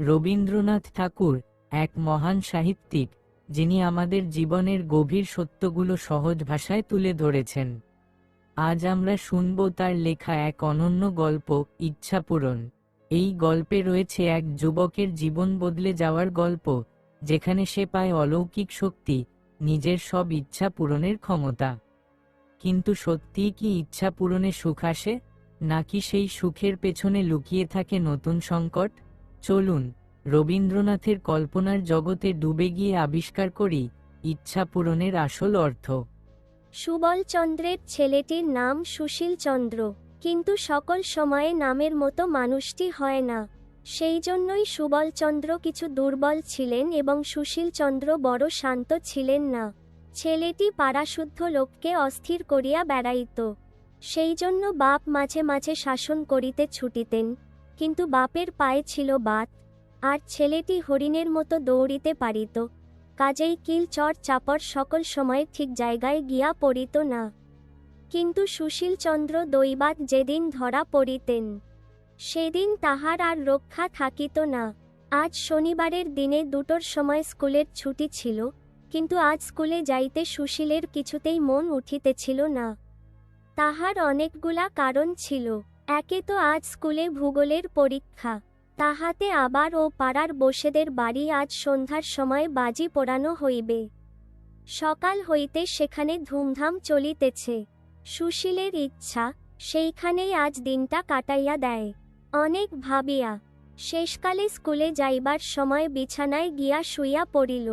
রবীন্দ্রনাথ ঠাকুর এক মহান সাহিত্যিক, যিনি আমাদের জীবনের গভীর সত্যগুলো সহজ ভাষায় তুলে ধরেছেন। আজ আমরা শুনব তার লেখা এক অনন্য গল্প, ইচ্ছাপূরণ। এই গল্পে রয়েছে এক যুবকের জীবন বদলে যাওয়ার গল্প, যেখানে সে পায় অলৌকিক শক্তি, নিজের সব ইচ্ছা পূরণের ক্ষমতা। কিন্তু সত্যিই কি ইচ্ছা পূরণে সুখ আসে, নাকি সেই সুখের পেছনে লুকিয়ে থাকে নতুন সংকট? চলুন রবীন্দ্রনাথের কল্পনার জগতে ডুবে গিয়ে আবিষ্কার করি ইচ্ছা পূরণের আসল অর্থ। সুবলচন্দ্রের ছেলেটির নাম সুশীল চন্দ্র, কিন্তু সকল সময়ে নামের মতো মানুষটি হয় না। সেই জন্যই সুবলচন্দ্র কিছু দুর্বল ছিলেন এবং সুশীল চন্দ্র বড় শান্ত ছিলেন না। ছেলেটি পাড়াশুদ্ধ লোককে অস্থির করিয়া বেড়াইত। সেই জন্য বাপ মাঝে মাঝে শাসন করিতে ছুটিতেন, কিন্তু বাপের পায়ে ছিল বাত, আর ছেলেটি হরিণের মতো দৌড়িতে পারিত, কাজেই কিল চর চাপড় সকল সময় ঠিক জায়গায় গিয়া পড়িত না। কিন্তু সুশীলচন্দ্র দৈবাৎ যেদিন ধরা পড়িতেন, সেদিন তাহার আর রক্ষা থাকিত না। আজ শনিবারের দিনে 2টোর সময় স্কুলের ছুটি ছিল, কিন্তু আজ স্কুলে যাইতে সুশীলের কিছুতেই মন উঠিতেছিল না। তাহার অনেকগুলা কারণ ছিল। একে তো আজ স্কুলে ভূগোলের পরীক্ষা, তাহাতে আবার ও পাড়ার বসেদের বাড়ি আজ সন্ধ্যার সময় বাজি পোড়ানো হইবে। সকাল হইতে সেখানে ধুমধাম চলিতেছে। সুশীলের ইচ্ছা সেইখানেই আজ দিনটা কাটাইয়া দেয়। অনেক ভাবিয়া শেষকালে স্কুলে যাইবার সময় বিছানায় গিয়া শুইয়া পড়িল।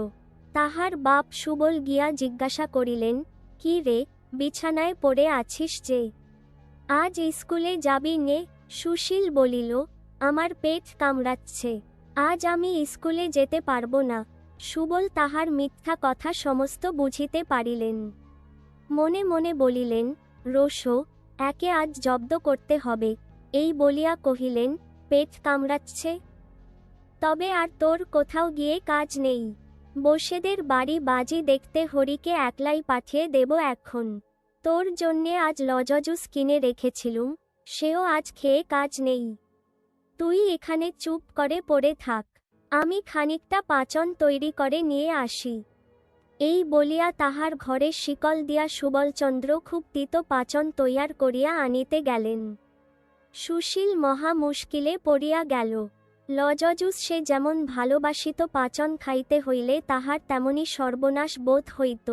তাহার বাপ সুবল গিয়া জিজ্ঞাসা করিলেন, কি রে, বিছানায় পড়ে আছিস যে? আজ স্কুলে যাবি নে? সুশীল বলিল, আমার পেট কামড়াচ্ছে, আজ আমি স্কুলে যেতে পারব না। সুবল তাহার মিথ্যা কথা সমস্ত বুঝিতে পারিলেন। মনে মনে বলিলেন, রোশো, একে আজ জব্দ করতে হবে। এই বলিয়া কহিলেন, পেট কামড়াচ্ছে? তবে আর তোর কোথাও গিয়ে কাজ নেই। বসেদের বাড়ি বাজি দেখতে হরিকে একলাই পাঠিয়ে দেব এখন। তোর জন্যে আজ লজজুস কিনে রেখেছিলুম, সেও আজ খেয়ে কাজ নেই। তুই এখানে চুপ করে পড়ে থাক, আমি খানিকটা পাচন তৈরি করে নিয়ে আসি। এই বলিয়া তাহার ঘরে শিকল দিয়া সুবলচন্দ্র খুব তিতো পাচন তৈয়ার করিয়া আনিতে গেলেন। সুশীল মহা মুশকিলে পড়িয়া গেল। লজজুস সে যেমন ভালোবাসিত পাচন খাইতে হইলে তাহার তেমনি সর্বনাশ বোধ হইত।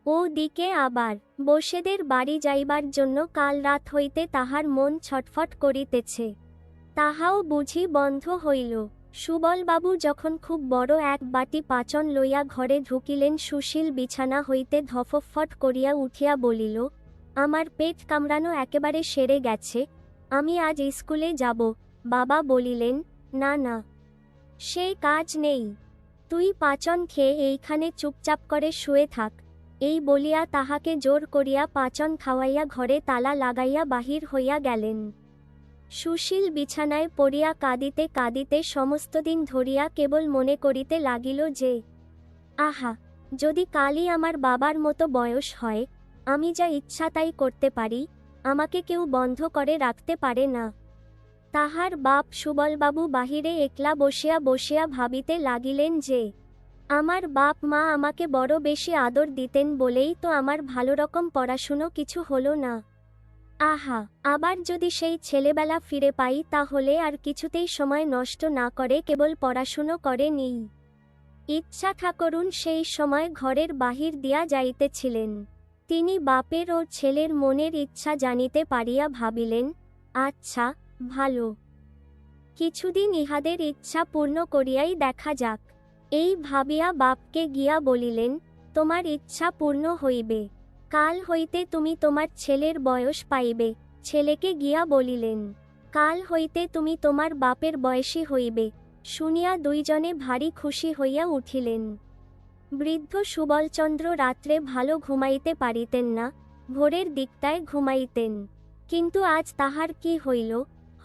ও দিকে আবার বসেদের বাড়ি যাইবার জন্য কাল রাত হইতে তাহার মন ছটফট করিতেছে, তাহাও বুঝি বন্ধ হইল। সুবলবাবু যখন খুব বড় এক বাটি পাচন লইয়া ঘরে ঢুকিলেন, সুশীল বিছানা হইতে ধফফট করিয়া উঠিয়া বলিল, আমার পেট কামড়ানো একেবারে সেরে গেছে, আমি আজ স্কুলে যাব। বাবা বলিলেন, না না, সে কাজ নেই, তুই পাচন খেয়ে এইখানে চুপচাপ করে শুয়ে থাক। এই বলিয়া তাহাকে জোর করিয়া পাচন খাওয়াইয়া ঘরে তালা লাগাইয়া বাহির হইয়া গেলেন। সুশীল বিছানায় পড়িয়া কাঁদিতে কাঁদিতে সমস্ত দিন ধরিয়া কেবল মনে করিতে লাগিল যে, আহা, যদি কালই আমার বাবার মতো বয়স হয়, আমি যা ইচ্ছা তাই করতে পারি, আমাকে কেউ বন্ধ করে রাখতে পারে না। তাহার বাপ সুবলবাবু বাহিরে একলা বসিয়া বসিয়া ভাবিতে লাগিলেন যে, আমার বাপ মা আমাকে বড় বেশি আদর দিতেন বলেই তো আমার ভালো রকম পড়াশুনো কিছু হলো না। আহা, আবার যদি সেই ছেলেবেলা ফিরে পাই তাহলে আর কিছুতেই সময় নষ্ট না করে কেবল পড়াশুনো করে নিই। ইচ্ছা ঠাকুরুন সেই সময় ঘরের বাহির দিয়া যাইতেছিলেন। তিনি বাপের ও ছেলের মনের ইচ্ছা জানিতে পারিয়া ভাবিলেন, আচ্ছা, ভালো, কিছুদিন ইহাদের ইচ্ছা পূর্ণ করিয়াই দেখা যাক। এই ভাবিয়া বাপকে গিয়া বলিলেন, তোমার ইচ্ছা পূর্ণ হইবে, কাল হইতে তুমি তোমার ছেলের বয়স পাইবে। ছেলেকে গিয়া বলিলেন, কাল হইতে তুমি তোমার বাপের বয়সী হইবে। শুনিয়া দুইজনে ভারী খুশি হইয়া উঠিলেন। বৃদ্ধ সুবলচন্দ্র রাত্রে ভালো ঘুমাইতে পারিতেন না, ভোরের দিকটায় ঘুমাইতেন। কিন্তু আজ তাহার কি হইল,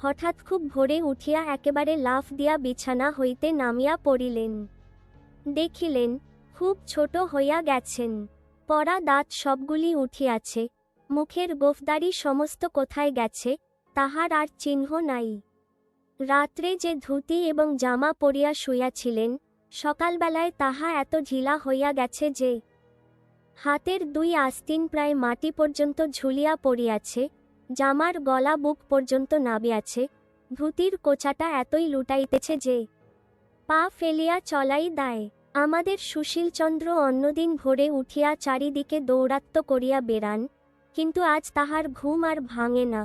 হঠাৎ খুব ভোরে উঠিয়া একেবারে লাফ দিয়া বিছানা হইতে নামিয়া পড়িলেন। দেখিলেন, খুব ছোট হইয়া গেছেন। পরা দাঁত সবগুলি উঠিয়াছে, মুখের গোফদারি সমস্ত কোথায় গেছে, তাহার আর চিহ্ন নাই। রাত্রে যে ধুতি এবং জামা পরিয়া শুইয়াছিলেন, সকালবেলায় তাহা এত ঢিলা হইয়া গেছে যে হাতের 2 আস্তিন প্রায় মাটি পর্যন্ত ঝুলিয়া পড়িয়াছে, জামার গলা বুক পর্যন্ত নাবিয়াছে, ধুতির কোচাটা এতই লুটাইতেছে যে পা ফেলিয়া চলাই দায়। আমাদের সুশীলচন্দ্র অন্যদিন ভোরে উঠিয়া চারিদিকে দৌরাত্ম্য করিয়া বেড়ান, কিন্তু আজ তাহার ঘুম আর ভাঙে না।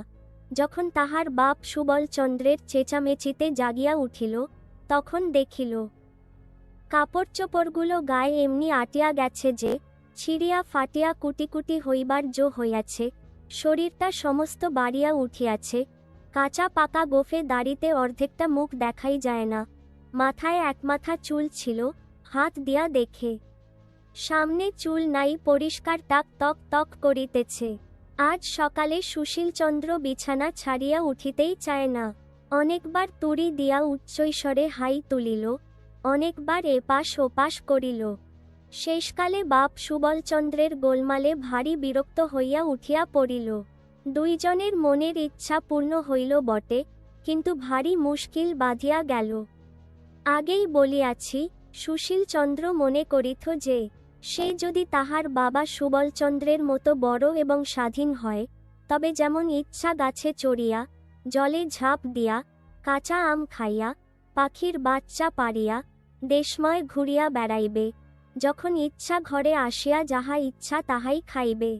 যখন তাহার বাপ সুবলচন্দ্রের চেঁচামেচিতে জাগিয়া উঠিল, তখন দেখিল কাপড় চোপড়গুলো গায়ে এমনি আটিয়া গেছে যে ছিঁড়িয়া ফাটিয়া কুটি কুটি হইবার জো হইয়াছে, শরীরটা সমস্ত বাড়িয়া উঠিয়াছে, কাঁচা পাকা গোফে দাড়িতে অর্ধেকটা মুখ দেখাই যায় না, মাথায় একমাথা চুল ছিল, হাত দিয়া দেখে সামনে চুল নাই, পরিষ্কার টাক তক তক করিতেছে। আজ সকালে সুশীলচন্দ্র বিছানা ছাড়িয়া উঠিতেই চায় না। অনেকবার তুড়ি দিয়া উচ্চৈস্বরে হাই তুলিল, অনেকবার এপাশ ওপাশ করিল। শেষকালে বাপ সুবলচন্দ্রের গোলমালে ভারী বিরক্ত হইয়া উঠিয়া পড়িল। দুইজনের মনের ইচ্ছা পূর্ণ হইল বটে, কিন্তু ভারী মুশকিল বাঁধিয়া গেল। আগেই বলিয়াছি, সুশীলচন্দ্র মনে করিত যে সে যদি তাহার বাবা সুবলচন্দ্রের মতো বড় এবং স্বাধীন হয়, তবে যেমন ইচ্ছা গাছে চড়িয়া, জলে ঝাঁপ দিয়া, কাঁচা আম খাইয়া, পাখির বাচ্চা পারিয়া, দেশময় ঘুরিয়া বেড়াইবে, যখন ইচ্ছা ঘরে আসিয়া যাহা ইচ্ছা তাহাই খাইবে,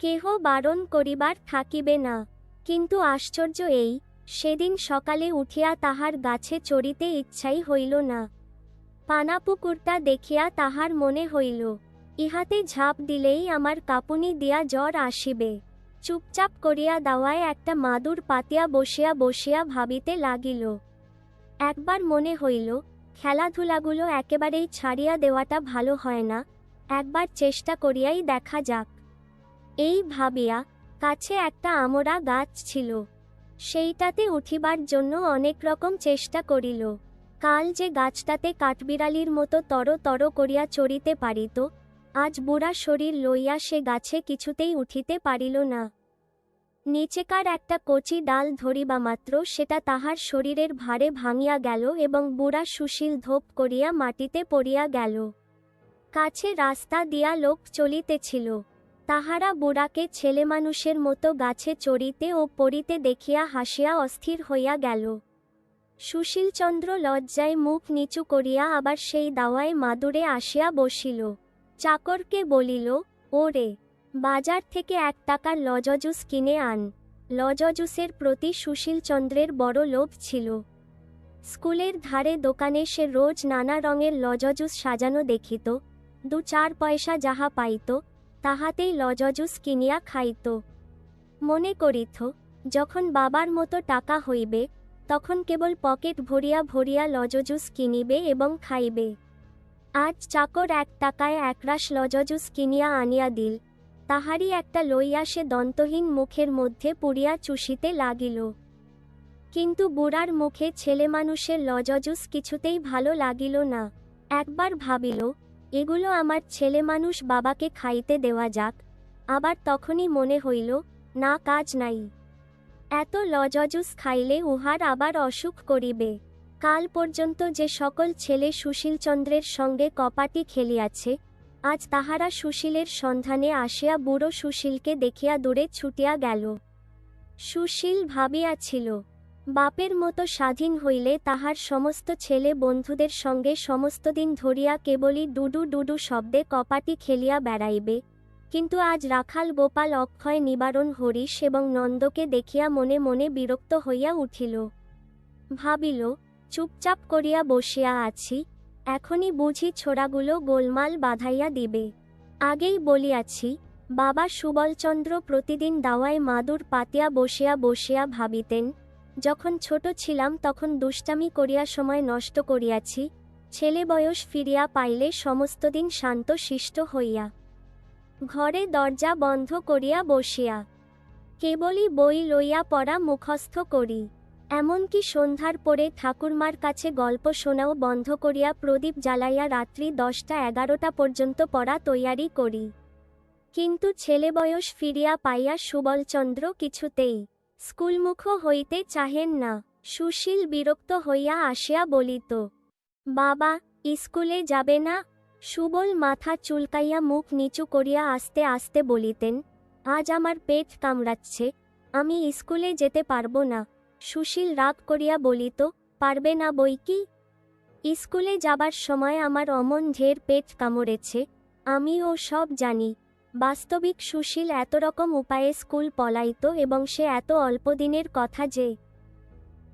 কেহ বারণ করিবার থাকিবে না। কিন্তু আশ্চর্য এই, সেদিন সকালে উঠিয়া তাহার গাছে চড়িতে ইচ্ছাই হইল না। পানাপুকুরটা দেখিয়া তাহার মনে হইল, ইহাতে ঝাঁপ দিলেই আমার কাঁপুনি দিয়া জ্বর আসিবে। চুপচাপ করিয়া দাওয়ায় একটা মাদুর পাতিয়া বসিয়া বসিয়া ভাবিতে লাগিল। একবার মনে হইল, খেলাধুলাগুলো একেবারেই ছাড়িয়া দেওয়াটা ভালো হয় না, একবার চেষ্টা করিয়াই দেখা যাক। এই ভাবিয়া কাছে একটা আমড়া গাছ ছিল, সেইটাতে উঠিবার জন্য অনেক রকম চেষ্টা করিল। কাল যে গাছটাতে কাঠবিড়ালির মতো তর তর করিয়া চড়িতে পারিত, আজ বুড়া শরীর লইয়া সে গাছে কিছুতেই উঠিতে পারিল না। নিচেকার একটা কচি ডাল ধরিবামাত্র সেটা তাহার শরীরের ভারে ভাঙিয়া গেল এবং বুড়া সুশীল ধোপ করিয়া মাটিতে পড়িয়া গেল। কাছে রাস্তা দিয়া লোক চলিতেছিল, তাহারা বুড়াকে ছেলেমানুষের মতো গাছে চড়িতে ও পড়িতে দেখিয়া হাসিয়া অস্থির হইয়া গেল। সুশীলচন্দ্র লজ্জায় মুখ নিচু করিয়া আবার সেই দাওয়ায় মাদুরে আসিয়া বসিল। চাকরকে বলিল, ওরে, বাজার থেকে 1 টাকার লজজুস কিনে আন। লজজুসের প্রতি সুশীলচন্দ্রের বড় লোভ ছিল। স্কুলের ধারে দোকানে সে রোজ নানা রঙের লজজুস সাজানো দেখিত, 2-4 পয়সা যাহা পাইত, তাহাতেই লজজুস কিনিয়া খাইত। মনে করিত, যখন বাবার মতো টাকা হইবে, তখন কেবল পকেট ভরিয়া ভরিয়া লজজুস কিনিবে এবং খাইবে। আজ চাকর 1 টাকায় একরাশ লজজুস কিনিয়া আনিয়া দিল, তাহারই একটা লইয়া সে দন্তহীন মুখের মধ্যে পুরিয়া চুষিতে লাগিল। কিন্তু বুড়ার মুখে ছেলেমানুষের লজজুস কিছুতেই ভালো লাগিল না। একবার ভাবিল, এগুলো আমার ছেলেমানুষ বাবাকে খাইতে দেওয়া যাক। আবার তখনই মনে হইল, না, কাজ নাই, এত লজজুস খাইলে উহার আবার অসুখ করিবে। কাল পর্যন্ত যে সকল ছেলে সুশীলচন্দ্রের সঙ্গে কপাটি খেলিয়াছে, আজ তাহারা সুশীলের সন্ধানে আসিয়া বুড়ো সুশীলকে দেখিয়া দূরে ছুটিয়া গেল। সুশীল ভাবিয়াছিল, বাপের মতো স্বাধীন হইলে তাহার সমস্ত ছেলে বন্ধুদের সঙ্গে সমস্তদিন ধরিয়া কেবলই ডুডু ডুডু শব্দে কপাটি খেলিয়া বেড়াইবে, কিন্তু আজ রাখাল গোপাল, অক্ষয়, নিবারণ, হরিশ এবং নন্দকে দেখিয়া মনে মনে বিরক্ত হইয়া উঠিল। ভাবিল, চুপচাপ করিয়া বসিয়া আছি, এখনই বুঝি ছোড়াগুলো গোলমাল বাধাইয়া দিবে। আগেই বলিয়াছি, বাবা সুবলচন্দ্র প্রতিদিন দাওয়ায় মাদুর পাতিয়া বসিয়া বসিয়া ভাবিতেন, যখন ছোট ছিলাম তখন দুষ্টামি করিয়া সময় নষ্ট করিয়াছি, ছেলে বয়স ফিরিয়া পাইলে সমস্তদিন শান্ত শিষ্ট হইয়া ঘরে দরজা বন্ধ করিয়া বসিয়া কেবলই বই লইয়া পড়া মুখস্থ করি। এমনকি সন্ধ্যার পরে ঠাকুরমার কাছে গল্প শোনাও বন্ধ করিয়া প্রদীপ জ্বালাইয়া রাত্রি 10টা-11টা পর্যন্ত পড়া তৈয়ারি করি। কিন্তু ছেলে বয়স ফিরিয়া পাইয়া সুবলচন্দ্র কিছুতেই স্কুলমুখ হইতে চাহেন না। সুশীল বিরক্ত হইয়া আসিয়া বলিত, বাবা, স্কুলে যাবে না? সুবল মাথা চুলকাইয়া মুখ নিচু করিয়া আস্তে আস্তে বলিতেন, আজ আমার পেট কামড়াচ্ছে, আমি স্কুলে যেতে পারবো না। সুশীল রাগ করিয়া বলিত, পারবে না বই কি? স্কুলে যাবার সময় আমার অমন ঢের পেট কামড়েছে, আমিও সব জানি। বাস্তবিক সুশীল এত রকম উপায়ে স্কুল পলাইত এবং সে এত অল্প দিনের কথা যে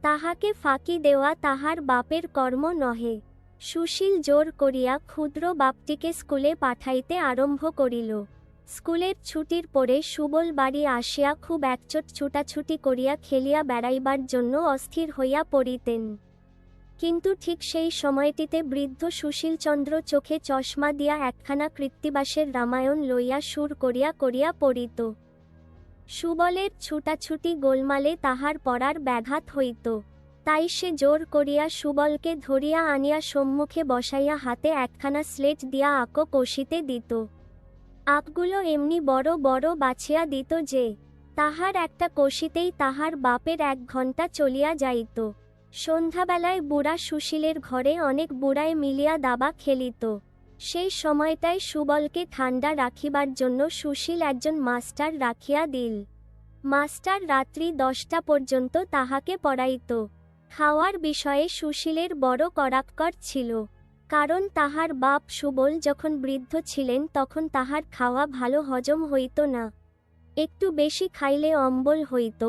তাহাকে ফাঁকি দেওয়া তাহার বাপের কর্ম নহে। সুশীল জোর করিয়া ক্ষুদ্র বাপটিকে স্কুলে পাঠাইতে আরম্ভ করিল। স্কুলের ছুটির পরে সুবল বাড়ি আসিয়া খুব একচোট ছুটাছুটি করিয়া খেলিয়া বেড়াইবার জন্য অস্থির হইয়া পড়িতেন। কিন্তু ঠিক সেই সময়টিতে বৃদ্ধ সুশীলচন্দ্র চোখে চশমা দিয়া একখানা কৃত্তিবাসের রামায়ণ লইয়া সুর করিয়া করিয়া পড়িত। সুবলের ছুটাছুটি গোলমালে তাহার পড়ার ব্যাঘাত হইত। তাই সে জোর করিয়া সুবলকে ধরিয়া আনিয়া সম্মুখে বসাইয়া হাতে একখানা স্লেট দিয়া আঁকো কষিতে দিত। আঁকগুলো এমনি বড় বড় বাছিয়া দিত যে তাহার একটা কষিতেই তাহার বাপের 1 ঘণ্টা চলিয়া যাইত। সন্ধ্যাবেলায় বুড়া সুশীলের ঘরে অনেক বুড়ায় মিলিয়া দাবা খেলিত। সেই সময়টায় সুবলকে ঠান্ডা রাখিবার জন্য সুশীল একজন মাস্টার রাখিয়া দিল। মাস্টার রাত্রি 10টা পর্যন্ত তাহাকে পড়াইত। খাওয়ার বিষয়ে সুশীলের বড় কড়াক্কর ছিল, কারণ তাহার বাপ সুবল যখন বৃদ্ধ ছিলেন তখন তাহার খাওয়া ভালো হজম হইত না, একটু বেশি খাইলে অম্বল হইত।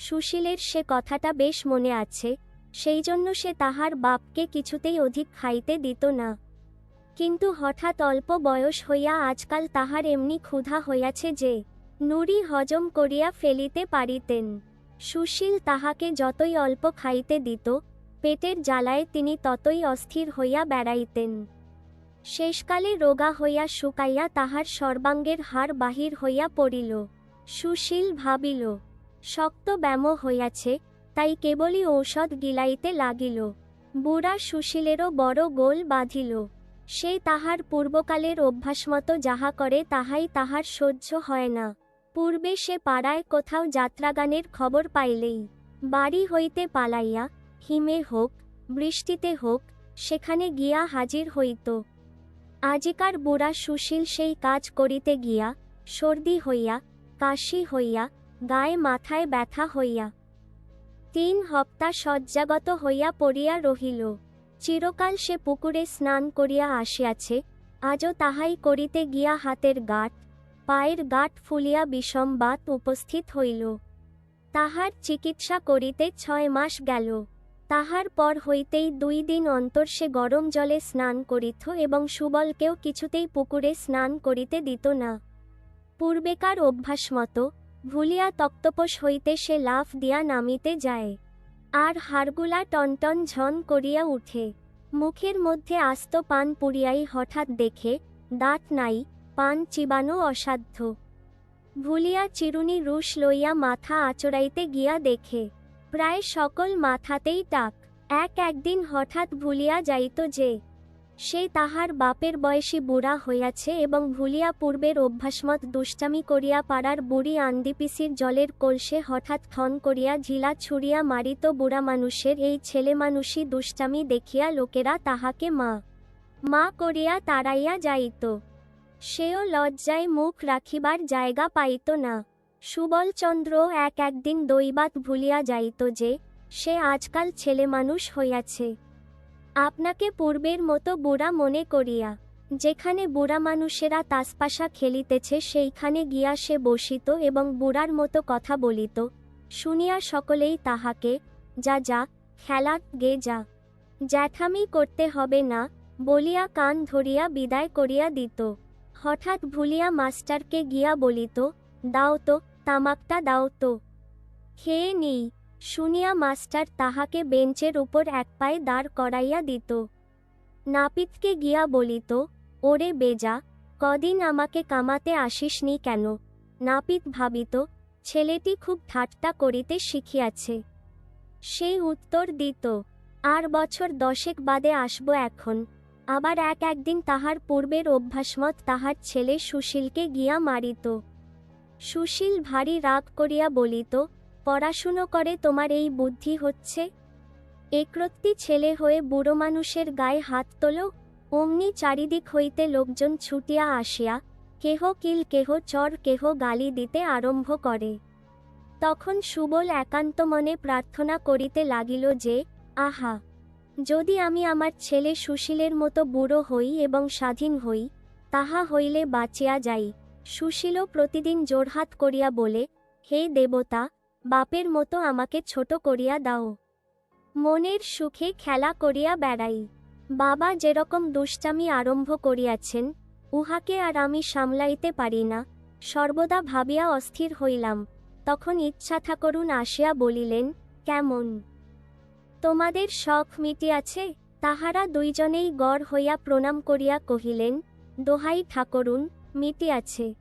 সুশীলের সে কথাটা বেশ মনে আছে, সেই জন্য সে তাহার বাপকে কিছুতেই অধিক খাইতে দিত না। কিন্তু হঠাৎ অল্প বয়স হইয়া আজকাল তাহার এমনি ক্ষুধা হইয়াছে যে নুড়ি হজম করিয়া ফেলিতে পারিতেন। সুশীল তাহাকে যতই অল্প খাইতে দিত, পেটের জ্বালায় তিনি ততই অস্থির হইয়া বেড়াইতেন। শেষকালে রোগা হইয়া শুকাইয়া তাহার সর্বাঙ্গের হাড় বাহির হইয়া পড়িল। সুশীল ভাবিল, শক্ত ব্যাম হইয়াছে, তাই কেবলই ঔষধ গিলাইতে লাগিল। বুড়া সুশীলেরও বড় গোল বাঁধিল। সে তাহার পূর্বকালের অভ্যাসমতো যাহা করে তাহাই তাহার সহ্য হয় না। পূর্বে সে পাড়ায় কোথাও যাত্রাগানের খবর পাইলেই বাড়ি হইতে পালাইয়া, হিমে হোক বৃষ্টিতে হোক, সেখানে গিয়া হাজির হইত। আজিকার বুড়া সুশীল সেই কাজ করিতে গিয়া সর্দি হইয়া, কাশি হইয়া, গায়ে মাথায় ব্যথা হইয়া 3 হপ্তা শয্যাগত হইয়া পড়িয়া রহিল। চিরকাল সে পুকুরে স্নান করিয়া আসিয়াছে, আজও তাহাই করিতে গিয়া হাতের গাঁট, পায়ের গাঁট ফুলিয়া বিষম বাত উপস্থিত হইল। তাহার চিকিৎসা করিতে 6 মাস গেল। তাহার পর হইতেই 2 দিন অন্তর সে গরম জলে স্নান করিত এবং সুবলকেও কিছুতেই পুকুরে স্নান করিতে দিত না। পূর্বেকার অভ্যাসমতো ভুলিয়া তক্তপোষ হইতে সে লাফ দিয়া নামিতে যায়, আর হাড়গুলা টনটন ঝন করিয়া উঠে। মুখের মধ্যে আস্ত পান পুড়িয়াই হঠাৎ দেখে দাঁত নাই, পান চিবানো অসাধ্য। ভুলিয়া চিরুনি রুশ লইয়া মাথা আঁচড়াইতে গিয়া দেখে প্রায় সকল মাথাতেই টাক। একদিন হঠাৎ ভুলিয়া যাইত যে সে তাহার বাপের বয়সী বুড়া হইয়াছে এবং ভুলিয়া পূর্বের অভ্যাসমত দুষ্টামি করিয়া পাড়ার বুড়ি আন্দিপিসির জলের কলসে হঠাৎ ঠন করিয়া ঝিলা ছুড়িয়া মারিত। বুড়া মানুষের এই ছেলেমানুষী দুষ্টামি দেখিয়া লোকেরা তাহাকে মা মা করিয়া তাড়াইয়া যাইত। সেও লজ্জায় মুখ রাখিবার জায়গা পাইত না। সুবলচন্দ্র একদিন দৈবাত ভুলিয়া যাইত যে সে আজকাল ছেলেমানুষ হইয়াছে। আপনাকে পূর্বের মতো বুড়া মনে করিয়া যেখানে বুড়া মানুষেরা তাসপাশা খেলিতেছে সেইখানে গিয়া সে বসিত এবং বুড়ার মতো কথা বলিত। শুনিয়া সকলেই তাহাকে যা যা খেলা গে যা, জ্যাঠামি করতে হবে না বলিয়া কান ধরিয়া বিদায় করিয়া দিত। হঠাৎ ভুলিয়া মাস্টারকে গিয়া বলিত, দাও তো, তামাকটা দাও তো, খেয়ে নিই। শুনিয়া মাস্টার তাহাকে বেঞ্চের উপর এক পায়ে দাঁড় করাইয়া দিত। নাপিতকে গিয়া বলিত, ওরে বেজা, কদিন আমাকে কামাতে আসিসনি কেন? নাপিত ভাবিত ছেলেটি খুব ঠাট্টা করিতে শিখিয়াছে। সেই উত্তর দিত, আর বছর 10 বাদে আসব এখন। আবার একদিন তাহার পূর্বের অভ্যাসমত তাহার ছেলে সুশীলকে গিয়া মারিত। সুশীল ভারী রাগ করিয়া বলিত, পড়াশুনো করে তোমার এই বুদ্ধি হচ্ছে? একরত্তি ছেলে হয়ে বুড়ো মানুষের গায়ে হাত তোলো। অমনি চারিদিক হইতে লোকজন ছুটিয়া আসিয়া কেহ কিল কেহ চর কেহ গালি দিতে আরম্ভ করে। তখন সুবল একান্ত মনে প্রার্থনা করিতে লাগিল যে, আহা, যদি আমি আমার ছেলে সুশীলের মতো বুড়ো হই এবং স্বাধীন হই, তাহা হইলে বাঁচিয়া যাই। সুশীলও প্রতিদিন জোড়হাত করিয়া বলে, হে দেবতা, বাপের মতো আমাকে ছোট করিয়া দাও। মনের সুখে খেলা করিয়া বেড়াই। বাবা যেরকম দুষ্টামি আরম্ভ করিয়াছেন, উহাকে আর আমি সামলাইতে পারি না, সর্বদা ভাবিয়া অস্থির হইলাম। তখন ইচ্ছা ঠাকুরুন আসিয়া বলিলেন, কেমন, তোমাদের শখ মিটিয়াছে? তাহারা দুইজনেই গড় হইয়া প্রণাম করিয়া কহিলেন, দোহাই ঠাকুরুন, মিটিয়াছে।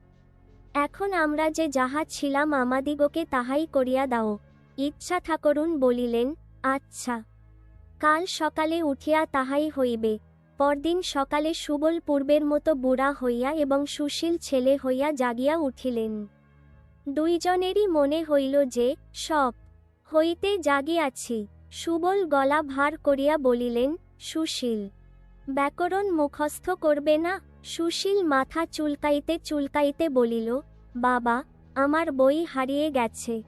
এখন আমরা যে যাহা ছিলাম আমাদিগকে তাহাই করিয়া দাও। ইচ্ছা ঠাকুরুন বলিলেন, আচ্ছা, কাল সকালে উঠিয়া তাহাই হইবে। পরদিন সকালে সুবল পূর্বের মতো বুড়া হইয়া এবং সুশীল ছেলে হইয়া জাগিয়া উঠিলেন। দুইজনেরই মনে হইল যে সব হইতে জাগিয়াছি। সুবল গলা ভার করিয়া বলিলেন, সুশীল, ব্যাকরণ মুখস্থ করবে না? সুশীল মাথা চুলকাইতে চুলকাইতে বলিল, বাবা, আমার বই হারিয়ে গেছে।